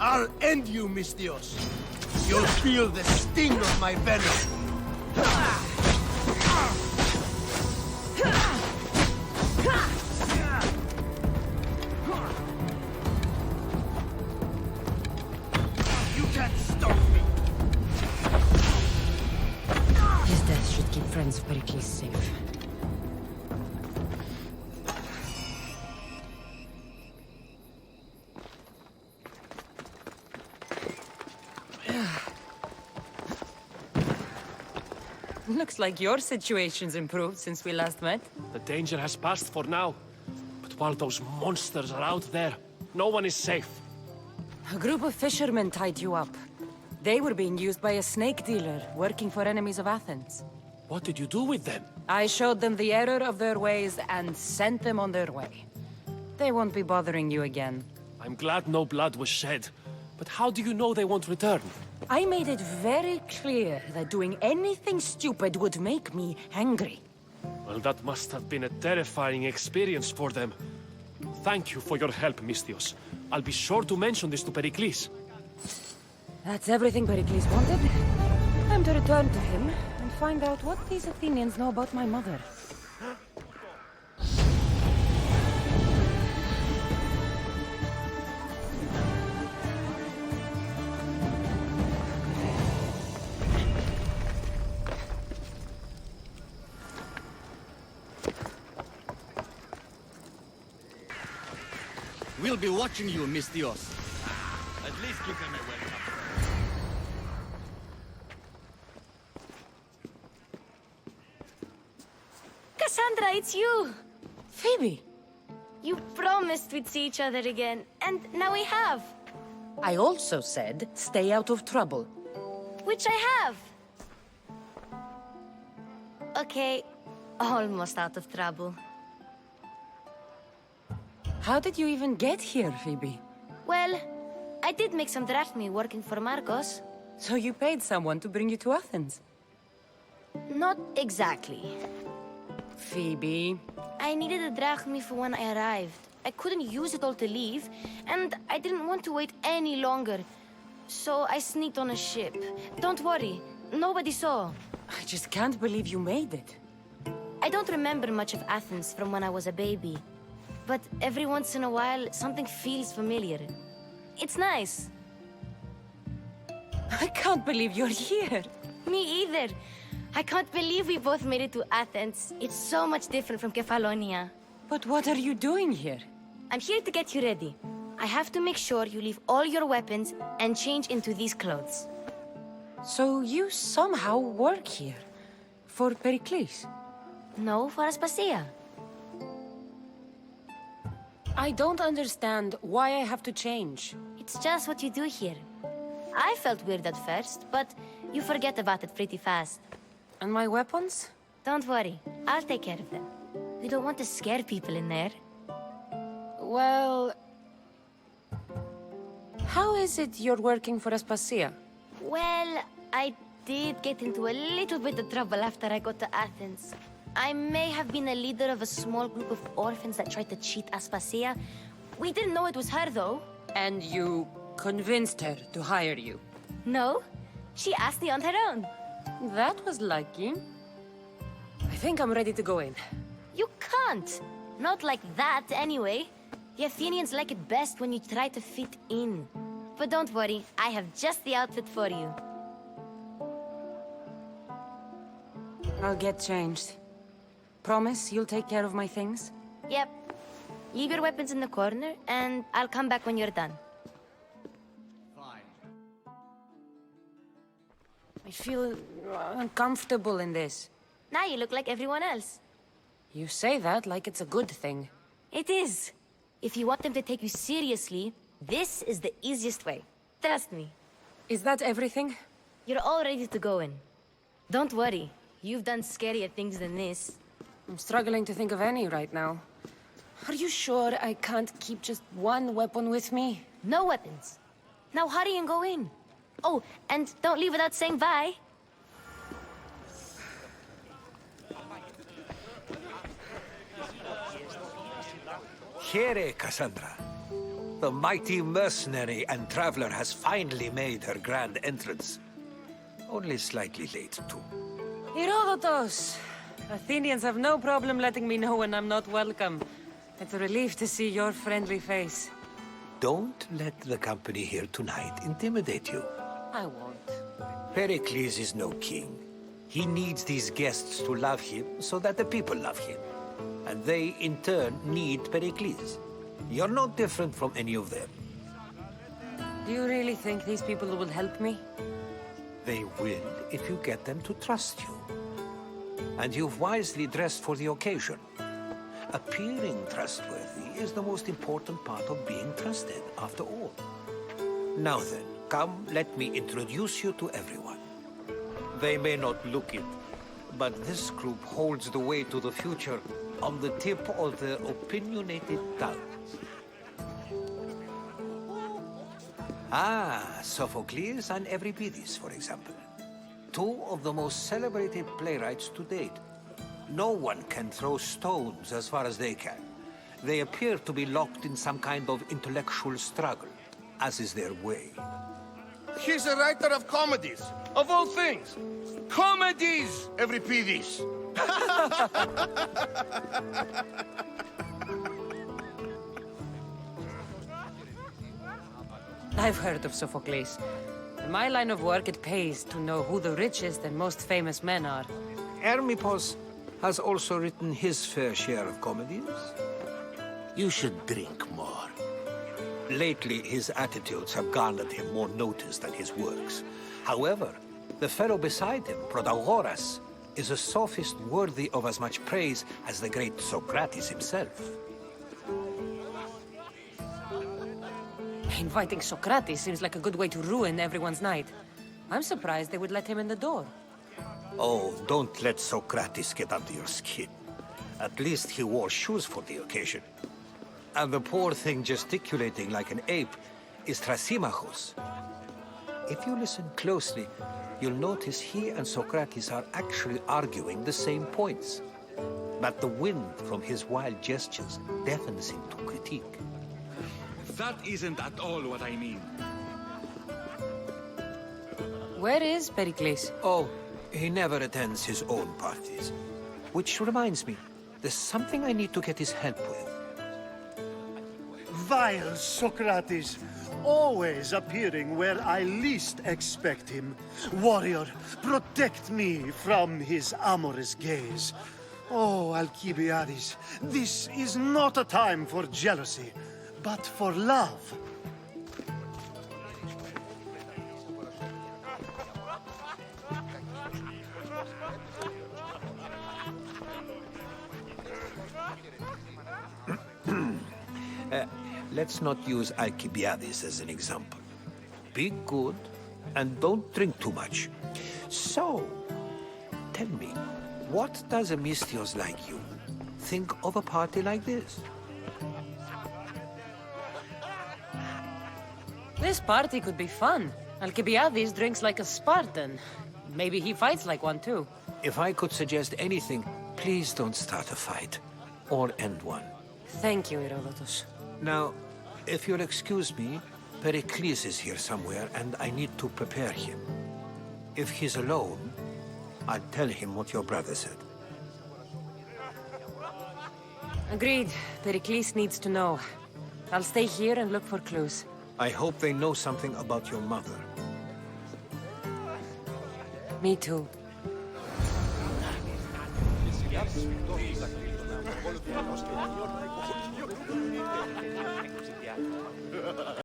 I'll end you, Mistios. You'll feel the sting of my venom. You can't stop me. His death should keep friends of Pericles safe. Looks like your situation's improved since we last met. The danger has passed for now. But while those monsters are out there, no one is safe. A group of fishermen tied you up. They were being used by a snake dealer working for enemies of Athens. What did you do with them? I showed them the error of their ways and sent them on their way. They won't be bothering you again. I'm glad no blood was shed. But how do you know they won't return? I made it very clear that doing anything stupid would make me angry. Well, that must have been a terrifying experience for them. Thank you for your help, Mistios. I'll be sure to mention this to Pericles. That's everything Pericles wanted. Time to return to him and find out what these Athenians know about my mother. We'll be watching you, Mistios. At least give them a welcome. Cassandra, it's you! Phoebe! You promised we'd see each other again, and now we have. I also said, stay out of trouble. Which I have. Okay, almost out of trouble. How did you even get here, Phoebe? Well, I did make some drachmae working for Marcos. So you paid someone to bring you to Athens? Not exactly. Phoebe... I needed a drachmae for when I arrived. I couldn't use it all to leave, and I didn't want to wait any longer. So I sneaked on a ship. Don't worry, nobody saw. I just can't believe you made it. I don't remember much of Athens from when I was a baby. But every once in a while, something feels familiar. It's nice. I can't believe you're here. Me either. I can't believe we both made it to Athens. It's so much different from Kefalonia. But what are you doing here? I'm here to get you ready. I have to make sure you leave all your weapons and change into these clothes. So you somehow work here? For Pericles? No, for Aspasia. I don't understand why I have to change. It's just what you do here. I felt weird at first, but you forget about it pretty fast. And my weapons? Don't worry, I'll take care of them. We don't want to scare people in there. Well... How is it you're working for Aspasia? Well, I did get into a little bit of trouble after I got to Athens. I may have been a leader of a small group of orphans that tried to cheat Aspasia. We didn't know it was her, though. And you convinced her to hire you? No, she asked me on her own. That was lucky. I think I'm ready to go in. You can't. Not like that, anyway. The Athenians like it best when you try to fit in. But don't worry, I have just the outfit for you. I'll get changed. Promise you'll take care of my things? Yep. Leave your weapons in the corner, and I'll come back when you're done. Fine. I feel uncomfortable in this. Now you look like everyone else. You say that like it's a good thing. It is. If you want them to take you seriously, this is the easiest way. Trust me. Is that everything? You're all ready to go in. Don't worry. You've done scarier things than this. I'm struggling to think of any right now. Are you sure I can't keep just one weapon with me? No weapons. Now hurry and go in. Oh, and don't leave without saying bye. Here, Cassandra. The mighty mercenary and traveler has finally made her grand entrance. Only slightly late, too. Herodotus! Athenians have no problem letting me know when I'm not welcome. It's a relief to see your friendly face. Don't let the company here tonight intimidate you. I won't. Pericles is no king. He needs these guests to love him so that the people love him. And they, in turn, need Pericles. You're no different from any of them. Do you really think these people will help me? They will if you get them to trust you. And you've wisely dressed for the occasion. Appearing trustworthy is the most important part of being trusted, after all. Now then, come, let me introduce you to everyone. They may not look it, but this group holds the way to the future on the tip of their opinionated tongue. Ah, Sophocles and Euripides, for example. Two of the most celebrated playwrights to date. No one can throw stones as far as they can. They appear to be locked in some kind of intellectual struggle, as is their way. He's a writer of comedies, of all things. Comedies, Euripides. I've heard of Sophocles. In my line of work, it pays to know who the richest and most famous men are. Hermippos has also written his fair share of comedies. You should drink more. Lately, his attitudes have garnered him more notice than his works. However, the fellow beside him, Protagoras, is a sophist worthy of as much praise as the great Socrates himself. Inviting Socrates seems like a good way to ruin everyone's night. I'm surprised they would let him in the door. Oh, don't let Socrates get under your skin. At least he wore shoes for the occasion. And the poor thing gesticulating like an ape is Thrasymachos. If you listen closely, you'll notice he and Socrates are actually arguing the same points. But the wind from his wild gestures deafens him to critique. That isn't at all what I mean. Where is Pericles? Oh, he never attends his own parties. Which reminds me, there's something I need to get his help with. Vile Socrates, always appearing where I least expect him. Warrior, protect me from his amorous gaze. Oh, Alcibiades, this is not a time for jealousy, but for love. Let's not use Alcibiades as an example. Be good, and don't drink too much. So, tell me, what does a Misthios like you think of a party like this? This party could be fun. Alcibiades drinks like a Spartan. Maybe he fights like one too. If I could suggest anything, please don't start a fight, or end one. Thank you, Herodotus. Now, if you'll excuse me, Pericles is here somewhere, and I need to prepare him. If he's alone, I'll tell him what your brother said. Agreed. Pericles needs to know. I'll stay here and look for clues. I hope they know something about your mother. Me too.